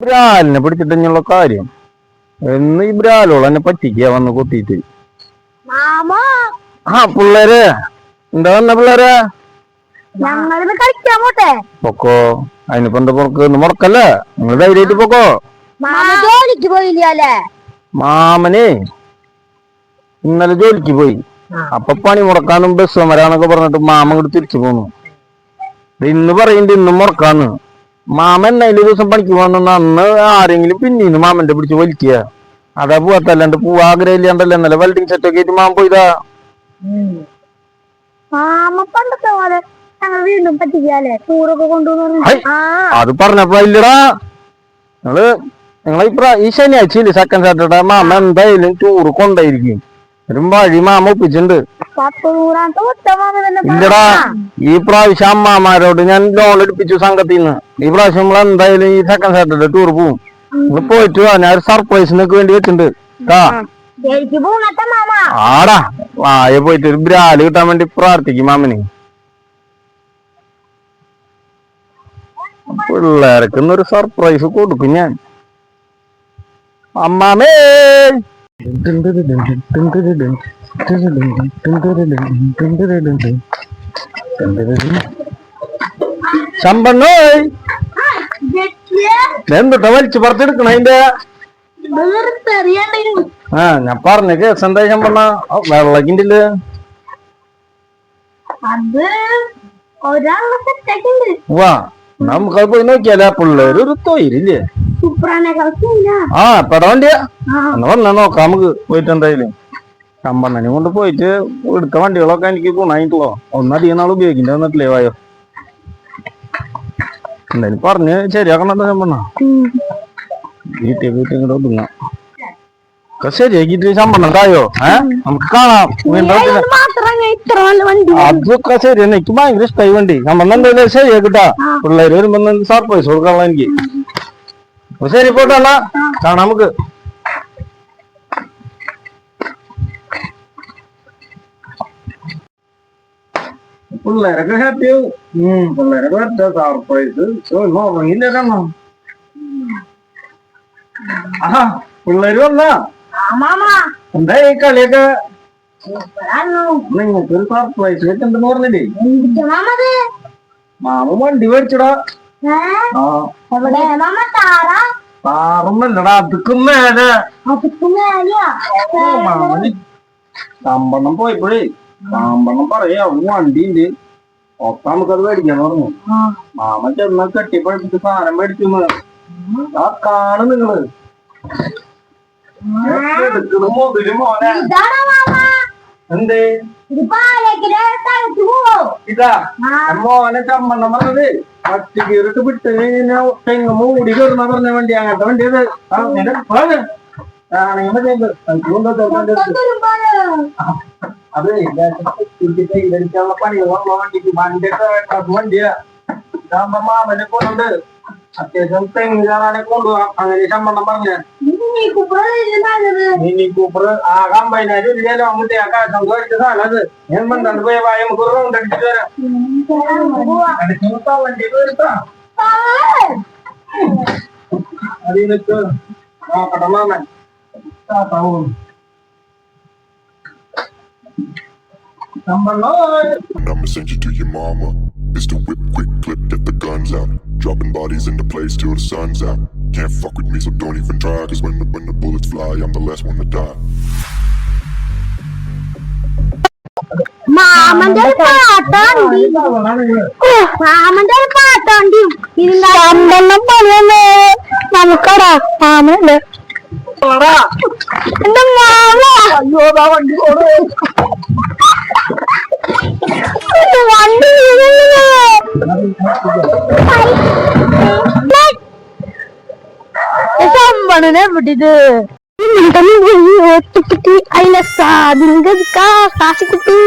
ബ്രാലിനെ പിടിച്ചിട്ടുള്ള കാര്യം എന്ന് ഈ ബ്രാലോളം എന്നെ പറ്റിക്കാ വന്ന് കൊത്തിയിട്ട്. ആ പിള്ളേരെ എന്താ വന്ന പിള്ളേരെ പൊക്കോ. അതിനിപ്പോ എന്താ പുറക്ക് മുടക്കല്ലേ, നിങ്ങൾ ധൈര്യമായിട്ട് പൊക്കോ. മാമനെ ഇന്നലെ ജോലിക്ക് പോയി, അപ്പൊ പണി മുടക്കാനും ബസ് സമരാന്നൊക്കെ പറഞ്ഞിട്ട് മാമ ഇങ്ങോട്ട് തിരിച്ചു പോന്നു. ഇന്ന് പറയുന്നുണ്ട് ഇന്നും മുടക്കാന്ന്. മാമൻ അതിൽ ദിവസം പണിക്ക് പോകുന്ന അന്ന് ആരെങ്കിലും പിന്നീന്ന് മാമന്റെ പിടിച്ച് വലിക്കുക. അതാ പോവാത്തല്ലാണ്ട് പോവാ ആഗ്രഹമില്ലാണ്ടല്ലോ. ഇന്നലെ വെൽഡിങ് സെറ്റ് ഒക്കെ ആയിട്ട് മാമൻ പോയതാ. അത് പറഞ്ഞപ്പോ ഇല്ലടാ, നിങ്ങളെ ഈ ശനിയാഴ്ച സെക്കൻഡ് സാറ്റർഡേ മാമ എന്തായാലും ടൂറ് കൊണ്ടായിരിക്കും. ഒരു വഴി മാമ ഒപ്പിച്ചിട്ടുണ്ട്. ഇല്ലടാ, ഈ പ്രാവശ്യം അമ്മാമാരോട് ഞാൻ ലോൺ എടുപ്പിച്ചു സംഘത്തിന്ന്. ഈ പ്രാവശ്യം നമ്മൾ എന്തായാലും ഈ സെക്കൻഡ് സാറ്റർഡേ ടൂർ പോവും. നിങ്ങൾ പോയിട്ട് വാ, ഞാൻ ഒരു സർപ്രൈസിനൊക്കെ വേണ്ടി വെച്ചിട്ടുണ്ട്. ആടാ വായ പോയിട്ട് ഒരു ബ്രാല് കിട്ടാൻ വേണ്ടി പ്രാർത്ഥിക്കും മാമന്. പിള്ളേർക്കൊന്നൊരു സർപ്രൈസ് കൊടുക്കും ഞാൻ. അമ്മാമേ ശമ്പണ്ണോയ് എന്തുട്ടാ വലിച്ചു പുറത്തെടുക്കണ അതിന്റെ? ഞാൻ പറഞ്ഞ കേസ് എന്താ ശമ്പണ്ണ? വെള്ളക്കിന്റെ വാ നമുക്കത് പോയി നോക്കിയാലേ. പിള്ളേര് ഒരു തൊയിരില്ലേ? ആ പെടാ വണ്ടിയാ എന്നാ വന്നാ നോക്കാം നമുക്ക് പോയിട്ട്. എന്തായാലും ശമ്പണ്ണനെ കൊണ്ട് പോയിട്ട് എടുത്ത വണ്ടികളൊക്കെ എനിക്ക് ഗുണായിട്ടുള്ളോ. ഒന്നധികം നാൾ ഉപയോഗിക്കണ്ട വന്നിട്ടില്ലേ. വായോ എന്തായാലും പറഞ്ഞ് ശരിയാക്കണോ ശമ്പണ്ണ? വീട്ടിൽ വീട്ടിൽ ഇങ്ങോട്ട് ഒതുങ്ങാം ഒക്കെ ശരിയാക്കിട്ട് ശമ്പണ്ണം തായോ. നമുക്ക് കാണാം. അതൊക്കെ ശരി തന്നെ. എനിക്ക് ഭയങ്കര ഇഷ്ടമായി വണ്ടി. ശമ്പണ്ണം എന്തായാലും ശരിയാക്കിട്ടാ. പിള്ളേര് വരുമ്പോ സർപ്രൈസ് കൊടുക്കാനുള്ള എനിക്ക്. ശരി പോട്ടെ, എന്നാ കാണാം നമുക്ക്. പിള്ളേരൊക്കെ ഹാപ്പിയാവും. പിള്ളേരൊക്കെ പറ്റാ സർപ്രൈസ് ഉറങ്ങില്ല കാണോ. ആഹാ പിള്ളേര് വന്നാ എന്താ ഈ കളിയൊക്കെ? നിങ്ങൾക്കൊരു സർപ്രൈസ് വെച്ചിട്ടുണ്ടെന്ന് പറഞ്ഞില്ലേ? മാമ വണ്ടി മേടിച്ചടാ. താറൊന്നല്ലടാ, അതുക്കും മേലെ. മാമന് ശമ്പണ്ണം പോയപ്പോഴേ ശമ്പണ്ണം പറയാ വണ്ടിണ്ട് ഒക്കെ നമുക്കത് മേടിക്കാന്ന് പറഞ്ഞു. മാമ ചെന്ന കെട്ടിപ്പഴിച്ചിട്ട് സാധനം മേടിക്കുന്നു. ആ കാണും നിങ്ങള് മുതല് മോനെ. എന്തേ ഇതാ മോനെ ശമ്പണ്ണം പറഞ്ഞത് പട്ടി കീറിട്ട് വിട്ട് തെങ്ങ് മൂടി കയറുന്ന പറഞ്ഞ വണ്ടി. അങ്ങനത്തെ വണ്ടി അത് അതെ ഇതടിക്കാനുള്ള പണികൾ വണ്ടിക്ക് വണ്ടിയൊക്കെ വണ്ടിയാ. ഇതാകുമ്പോ മാമനെ കൊണ്ടുണ്ട് അത്യാവശ്യം തെങ്ങ് കാണാനെ കൊണ്ടുപോകാം. അങ്ങനെ ശമ്പണ്ണം പറഞ്ഞ മിനി കൂപ്പർ ആ കമ്പൈനായിട്ട് ഇല്ലല്ലോ. അങ്ങോട്ട് ആ കാശം കഴിച്ച സാധനം അത്. ഞാൻ പണ്ടാണ്ട് പോയ വായ നമുക്ക് റൗണ്ട് അടിച്ചിട്ട് വരാം. വണ്ടി എടുത്താ അതിനൊക്കെ നോക്കട്ടെ മാമൻ. I'ma send you to your mama. Mr. Whip, quick clip, get the guns out. Dropping bodies into place till the sun's out. Can't fuck with me, so don't even try. Cause when the bullets fly, I'm the last one to die. മാമന്റെ പാട്ടാണ്ടി ഇതിന്റെ ശമ്പണ്ണം പണിയല്ലേ നമുക്കടാ. മാമനുണ്ട് എന്റെ mama. വണ്ടി ശമ്പണ്ണനെ വിട്ടിട്ട് അതിലെ സാധനം കാശ് കിട്ടി.